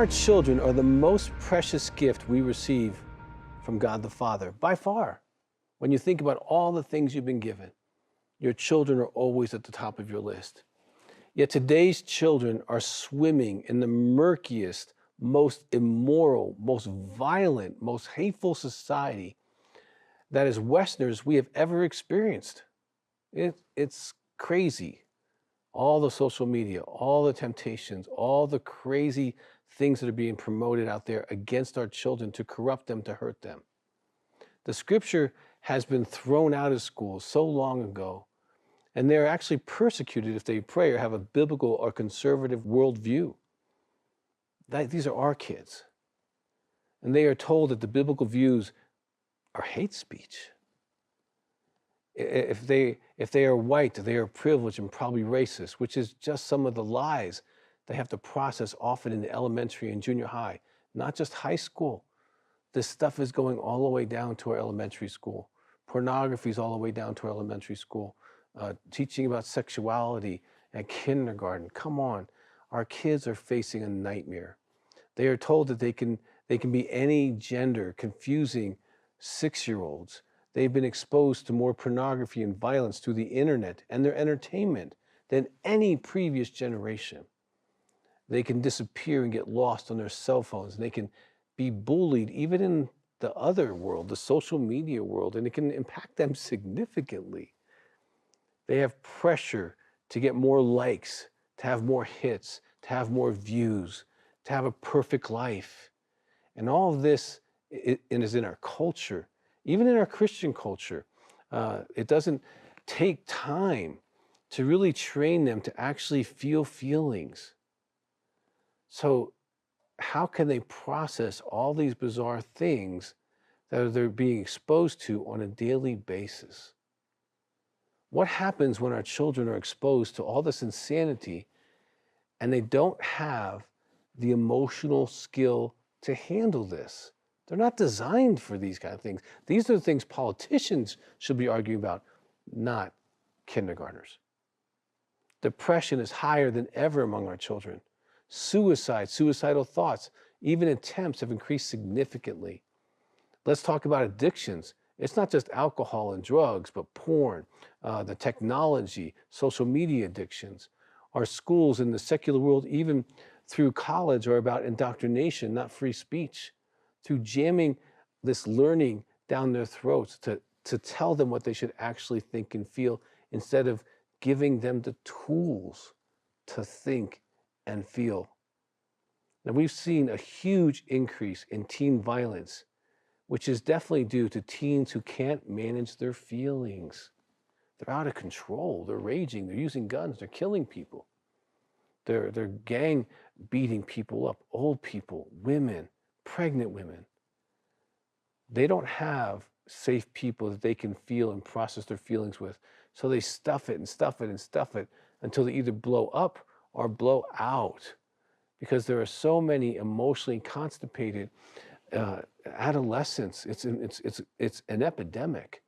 Our children are the most precious gift we receive from God the Father, by far. When you think about all the things you've been given, your children are always at the top of your list. Yet today's children are swimming in the murkiest, most immoral, most violent, most hateful society that as Westerners we have ever experienced. It's crazy. All the social media, all the temptations, all the crazy things that are being promoted out there against our children to corrupt them, to hurt them. The scripture has been thrown out of schools so long ago, and they're actually persecuted if they pray or have a biblical or conservative worldview. These are our kids. And they are told that the biblical views are hate speech. If they are white, they are privileged and probably racist, which is just some of the lies they have to process often in the elementary and junior high, not just high school. This stuff is going all the way down to our elementary school. Pornography is all the way down to our elementary school. Teaching about sexuality at kindergarten. Come on, our kids are facing a nightmare. They are told that they can be any gender, confusing 6-year-olds. They've been exposed to more pornography and violence through the internet and their entertainment than any previous generation. They can disappear and get lost on their cell phones, and they can be bullied even in the other world, the social media world, and it can impact them significantly. They have pressure to get more likes, to have more hits, to have more views, to have a perfect life. And all of this is in our culture. Even in our Christian culture, it doesn't take time to really train them to actually feel feelings. So how can they process all these bizarre things that they're being exposed to on a daily basis? What happens when our children are exposed to all this insanity and they don't have the emotional skill to handle this? They're not designed for these kind of things. These are the things politicians should be arguing about, not kindergartners. Depression is higher than ever among our children. Suicide, suicidal thoughts, even attempts have increased significantly. Let's talk about addictions. It's not just alcohol and drugs, but porn, the technology, social media addictions. Our schools in the secular world, even through college, are about indoctrination, not free speech. Through jamming this learning down their throats to tell them what they should actually think and feel instead of giving them the tools to think and feel. Now, we've seen a huge increase in teen violence, which is definitely due to teens who can't manage their feelings. They're out of control, they're raging, they're using guns, they're killing people. They're gang beating people up, old people, women, pregnant women. They don't have safe people that they can feel and process their feelings with. So they stuff it and stuff it and stuff it until they either blow up or blow out, because there are so many emotionally constipated adolescents. It's an epidemic,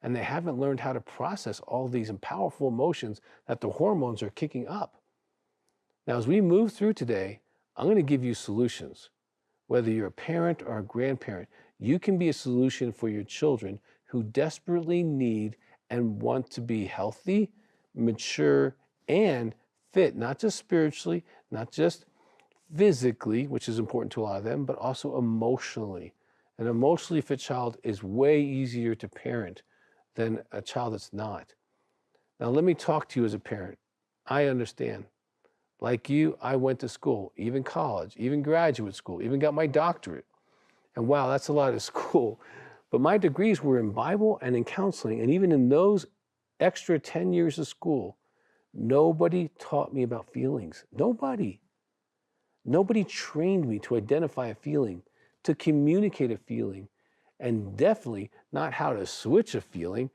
and they haven't learned how to process all these powerful emotions that the hormones are kicking up. Now, as we move through today, I'm going to give you solutions. Whether you're a parent or a grandparent, you can be a solution for your children who desperately need and want to be healthy, mature, and fit, not just spiritually, not just physically, which is important to a lot of them, but also emotionally. An emotionally fit child is way easier to parent than a child that's not. Now, let me talk to you as a parent. I understand. Like you, I went to school, even college, even graduate school, even got my doctorate. And wow, that's a lot of school. But my degrees were in Bible and in counseling. And even in those extra 10 years of school, nobody taught me about feelings. Nobody. Nobody trained me to identify a feeling, to communicate a feeling, and definitely not how to switch a feeling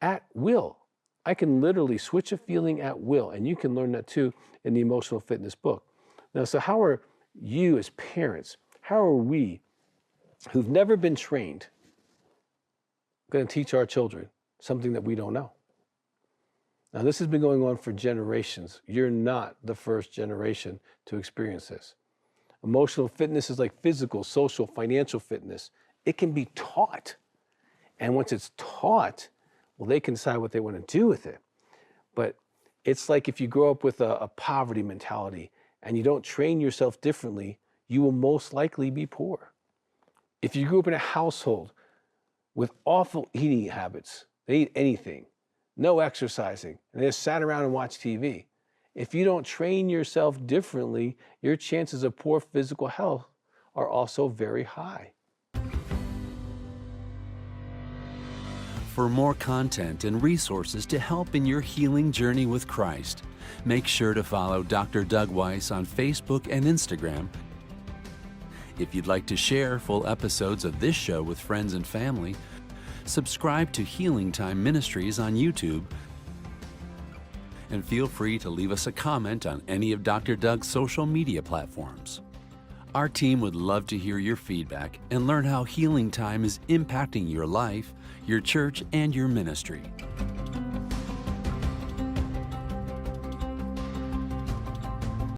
at will. I can literally switch a feeling at will, and you can learn that too in the Emotional Fitness book. Now, so how are you as parents, how are we who've never been trained going to teach our children something that we don't know? Now, this has been going on for generations. You're not the first generation to experience this. Emotional fitness is like physical, social, financial fitness. It can be taught. And once it's taught, well, they can decide what they want to do with it. But it's like if you grow up with a poverty mentality and you don't train yourself differently, you will most likely be poor. If you grew up in a household with awful eating habits, they eat anything, no exercising, and they just sat around and watched TV. If you don't train yourself differently, your chances of poor physical health are also very high. For more content and resources to help in your healing journey with Christ, make sure to follow Dr. Doug Weiss on Facebook and Instagram. If you'd like to share full episodes of this show with friends and family, subscribe to Healing Time Ministries on YouTube, and feel free to leave us a comment on any of Dr. Doug's social media platforms. Our team would love to hear your feedback and learn how Healing Time is impacting your life, your church, and your ministry.